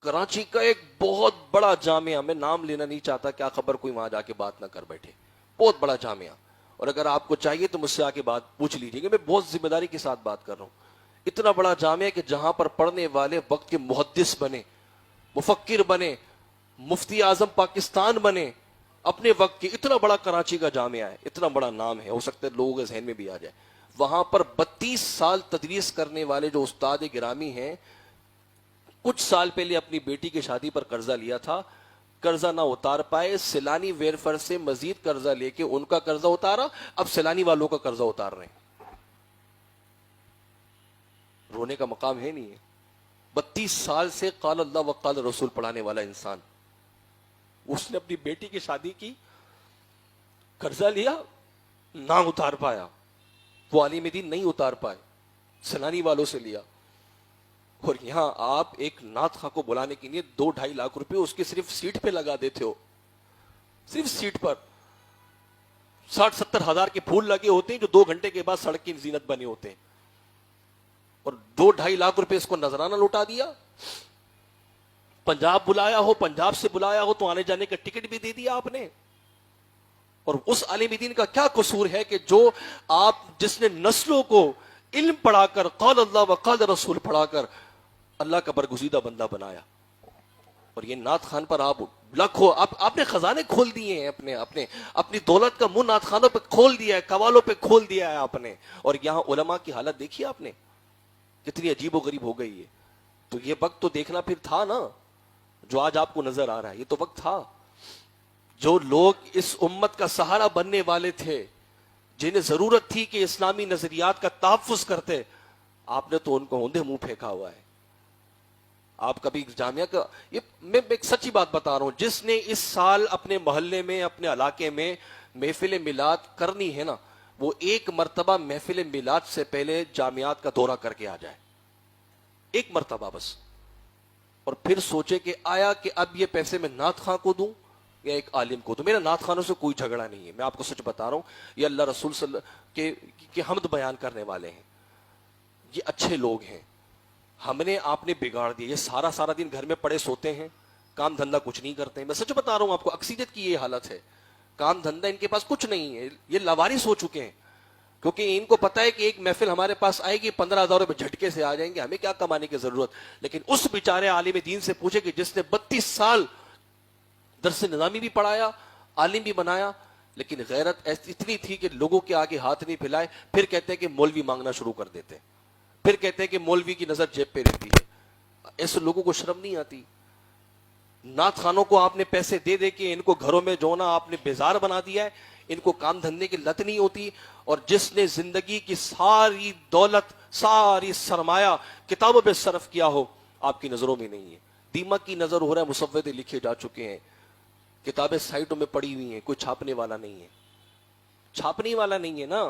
کراچی کا ایک بہت بڑا جامعہ، میں نام لینا نہیں چاہتا، کیا خبر کوئی وہاں جا کے بات نہ کر بیٹھے، بہت بڑا جامعہ، اور اگر آپ کو چاہیے تو مجھ سے آ کے بات پوچھ لیجیے کہ میں بہت ذمہ داری کے ساتھ بات کر رہا ہوں۔ اتنا بڑا جامعہ کہ جہاں پر پڑھنے والے وقت کے محدث بنے، مفکر بنے، مفتی اعظم پاکستان بنے اپنے وقت کے، اتنا بڑا کراچی کا جامعہ ہے، اتنا بڑا نام ہے، ہو سکتا ہے لوگوں کے ذہن میں بھی آ جائے۔ وہاں پر 32 سال تدریس کرنے والے جو استاد گرامی ہیں، کچھ سال پہلے اپنی بیٹی کی شادی پر قرضہ لیا تھا، قرضہ نہ اتار پائے، سیلانی ویرفر سے مزید قرضہ لے کے ان کا قرضہ اتارا، اب سیلانی والوں کا قرضہ اتار رہے ہیں۔ رونے کا مقام ہے نہیں ہے؟ 32 سال سے قال اللہ و قال رسول پڑھانے والا انسان، اس نے اپنی بیٹی کی شادی کی، قرضہ لیا، نہ اتار پایا، وہ عالم دین نہیں اتار پائے، سیلانی والوں سے لیا، اور یہاں آپ ایک نعت خواہ کو بلانے کے لیے 2-2.5 لاکھ روپے اس کے صرف سیٹ پہ لگا دیتے ہو، صرف سیٹ پر 60-70 ہزار کے پھول لگے ہوتے ہیں جو 2 گھنٹے کے بعد سڑک کی زینت بنے ہوتے ہیں، اور 2-2.5 لاکھ روپے اس کو نذرانہ لوٹا دیا۔ پنجاب بلایا ہو، پنجاب سے بلایا ہو تو آنے جانے کا ٹکٹ بھی دے دیا آپ نے۔ اور اس عالم دین کا کیا قصور ہے کہ جو آپ، جس نے نسلوں کو علم پڑھا کر، قال اللہ و قال رسول پڑھا کر اللہ کا برگزیدہ بندہ بنایا، اور یہ نعت خان پر آپ لاکھوں، آپ نے خزانے کھول دیے ہیں، اپنی دولت کا منہ نعت خانوں پہ کھول دیا ہے، قوالوں پہ کھول دیا ہے آپ نے، اور یہاں علماء کی حالت دیکھی آپ نے کتنی عجیب و غریب ہو گئی ہے۔ تو یہ وقت تو دیکھنا پھر تھا نا، جو آج آپ کو نظر آ رہا ہے، یہ تو وقت تھا۔ جو لوگ اس امت کا سہارا بننے والے تھے، جنہیں ضرورت تھی کہ اسلامی نظریات کا تحفظ کرتے، آپ نے تو ان کو اوندھے منہ پھینکا ہوا ہے۔ آپ کبھی جامعہ کا، یہ میں ایک سچی بات بتا رہا ہوں، جس نے اس سال اپنے محلے میں، اپنے علاقے میں محفل میلاد کرنی ہے نا، وہ ایک مرتبہ محفل میلاد سے پہلے جامعات کا دورہ کر کے آ جائے، ایک مرتبہ بس، اور پھر سوچے کہ آیا کہ اب یہ پیسے میں نعت خواہ کو دوں یا ایک عالم کو دوں۔ میرا نعت خانوں سے کوئی جھگڑا نہیں ہے، میں آپ کو سچ بتا رہا ہوں، یہ اللہ رسول صلی اللہ کے حمد بیان کرنے والے ہیں، یہ اچھے لوگ ہیں، ہم نے آپ نے بگاڑ دیا۔ یہ سارا دن گھر میں پڑے سوتے ہیں، کام دھندا کچھ نہیں کرتے ہیں، میں سچ بتا رہا ہوں آپ کو، اکثریت کی یہ حالت ہے، کام دھندا ان کے پاس کچھ نہیں ہے، یہ لاوارث ہو چکے ہیں، کیونکہ ان کو پتا ہے کہ ایک محفل ہمارے پاس آئے گی، 15,000 روپے جھٹکے سے آ جائیں گے، ہمیں کیا کمانے کی ضرورت۔ لیکن اس بیچارے عالم دین سے پوچھے کہ جس نے 32 سال درس نظامی بھی پڑھایا، عالم بھی بنایا، لیکن غیرت اتنی تھی کہ لوگوں کے آگے ہاتھ نہیں پھیلائے، پھر کہتے ہیں کہ مولوی مانگنا شروع کر دیتے ہیں، پھر کہتے ہیں کہ مولوی کی نظر جیب پہ رہتی ہے۔ ایسے لوگوں کو شرم نہیں آتی؟ نعت خانوں کو آپ نے پیسے دے دے کے ان کو گھروں میں جو نا آپ نے بیزار بنا دیا ہے، ان کو کام دھندے کی لت نہیں ہوتی، اور جس نے زندگی کی ساری دولت، ساری سرمایہ کتابوں پہ صرف کیا ہو، آپ کی نظروں میں نہیں ہے۔ دیمک کی نظر ہو رہا ہے، مسودے لکھے جا چکے ہیں، کتابیں سائٹوں میں پڑی ہوئی ہیں، کوئی چھاپنے والا نہیں ہے، چھاپنے والا نہیں ہے نا۔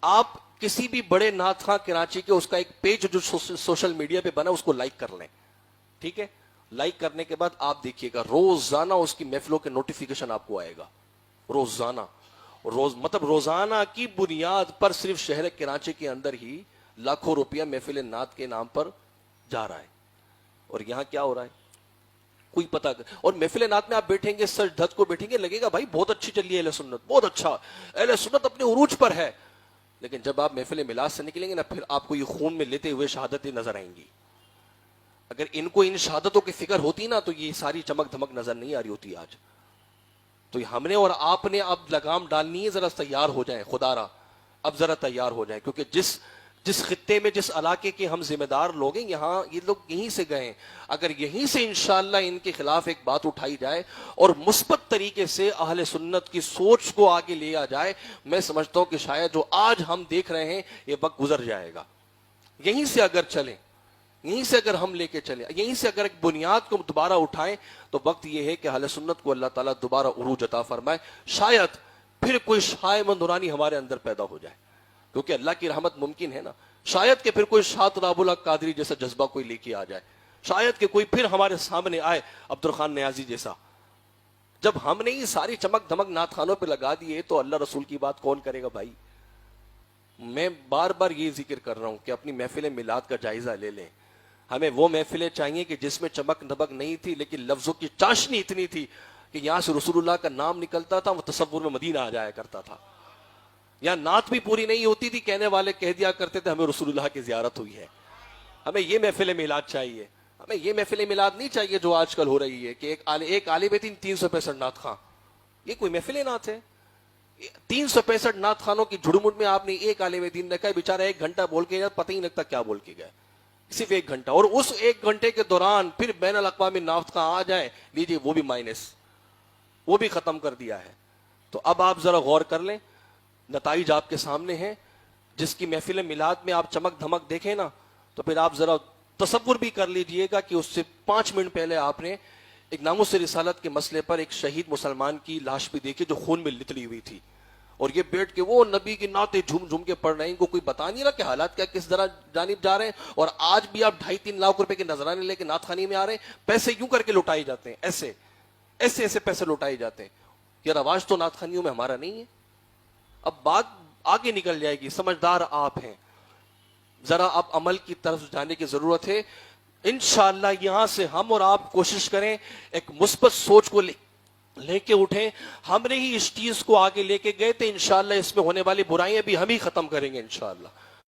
آپ کسی بھی بڑے نعت خواہ کراچی کے، اس کا ایک پیج جو سوشل میڈیا پہ بنا، اس کو لائک کر لیں، ٹھیک ہے؟ لائک کرنے کے بعد آپ دیکھیے گا روزانہ اس کی محفلوں کے نوٹیفیکیشن آپ کو آئے گا، روزانہ، مطلب روزانہ کی بنیاد پر صرف شہر کراچی کے اندر ہی لاکھوں روپیہ محفل نعت کے نام پر جا رہا ہے، اور یہاں کیا ہو رہا ہے کوئی پتہ۔ اور محفل نعت میں آپ بیٹھیں گے، سر دھت کو بیٹھیں گے، لگے گا بھائی بہت اچھی چل رہی ہے اہل سنت، بہت اچھا، اہل سنت اپنے عروج پر ہے، لیکن جب آپ محفل میلاد سے نکلیں گے نا، پھر آپ کو یہ خون میں لیتے ہوئے شہادتیں نظر آئیں گی۔ اگر ان کو ان شہادتوں کی فکر ہوتی نا تو یہ ساری چمک دھمک نظر نہیں آ رہی ہوتی آج۔ تو ہم نے اور آپ نے اب لگام ڈالنی ہے، ذرا تیار ہو جائیں، خدا را اب ذرا تیار ہو جائیں، کیونکہ جس خطے میں، جس علاقے کے ہم ذمہ دار لوگ ہیں، یہاں یہ لوگ یہیں سے گئے ہیں، اگر یہیں سے انشاءاللہ ان کے خلاف ایک بات اٹھائی جائے اور مثبت طریقے سے اہل سنت کی سوچ کو آگے لیا جائے، میں سمجھتا ہوں کہ شاید جو آج ہم دیکھ رہے ہیں یہ وقت گزر جائے گا۔ یہیں سے اگر چلیں، یہیں سے اگر ہم لے کے چلیں، یہیں سے اگر ایک بنیاد کو دوبارہ اٹھائیں، تو وقت یہ ہے کہ اہل سنت کو اللہ تعالیٰ دوبارہ عروج عطا فرمائے، شاید پھر کوئی شائع نورانی ہمارے اندر پیدا ہو جائے، کیونکہ اللہ کی رحمت ممکن ہے نا، شاید کہ پھر کوئی شاہ راب اللہ قادری جیسا جذبہ کوئی لے کے آ جائے، شاید کہ کوئی پھر ہمارے سامنے آئے عبدالخان نیازی جیسا۔ جب ہم نے یہ ساری چمک دھمک نعت خانوں پہ لگا دیے تو اللہ رسول کی بات کون کرے گا بھائی؟ میں بار بار یہ ذکر کر رہا ہوں کہ اپنی محفل میلاد کا جائزہ لے لیں، ہمیں وہ محفلیں چاہیے کہ جس میں چمک دمک نہیں تھی لیکن لفظوں کی چاشنی اتنی تھی کہ یہاں سے رسول اللہ کا نام نکلتا تھا وہ تصور میں مدینہ آ جایا کرتا تھا. یہاں نعت بھی پوری نہیں ہوتی تھی, کہنے والے کہہ دیا کرتے تھے ہمیں رسول اللہ کی زیارت ہوئی ہے. ہمیں یہ محفل میلاد چاہیے. ہمیں یہ محفل میلاد نہیں چاہیے جو آج کل ہو رہی ہے کہ ایک عالم دین 365 نعت خواں. یہ کوئی محفل نعت ہے؟ 365 نعت خانوں کی جھڑمٹ میں آپ نے ایک عالم دین رکھا ہے, بیچارہ 1 گھنٹہ بول کے گیا, پتہ ہی نہیں لگتا کیا بول کے گئے, صرف 1 گھنٹہ. اور اس 1 گھنٹے کے دوران پھر بین الاقوامی نعت خواں آ جائیں, لیجیے وہ بھی مائنس, وہ بھی ختم کر دیا ہے. تو اب آپ ذرا غور کر لیں, نتائج آپ کے سامنے ہیں. جس کی محفل میلاد میں آپ چمک دھمک دیکھیں نا, تو پھر آپ ذرا تصور بھی کر لیجئے گا کہ اس سے 5 منٹ پہلے آپ نے ایک ناموس رسالت کے مسئلے پر ایک شہید مسلمان کی لاش بھی دیکھی جو خون میں لتڑی ہوئی تھی, اور یہ بیٹھ کے وہ نبی کی نعتیں جھوم جھوم کے پڑھ رہے ہیں. ان کو کوئی بتا نہیں رہا کہ حالات کیا کس طرح جانب جا رہے ہیں. اور آج بھی آپ 2.5-3 لاکھ روپے کے نذرانے لے کے نعت خوانی میں آ رہے ہیں, پیسے یوں کر کے لوٹائے جاتے ہیں, ایسے پیسے لوٹائے جاتے ہیں. یہ رواج تو نعت خوانیوں میں ہمارا نہیں ہے. اب بات آگے نکل جائے گی, سمجھدار آپ ہیں, ذرا اب عمل کی طرف جانے کی ضرورت ہے. انشاءاللہ یہاں سے ہم اور آپ کوشش کریں ایک مثبت سوچ کو لے کے اٹھیں. ہم نے ہی اس چیز کو آگے لے کے گئے تھے, انشاءاللہ اس میں ہونے والی برائیاں بھی ہم ہی ختم کریں گے انشاءاللہ.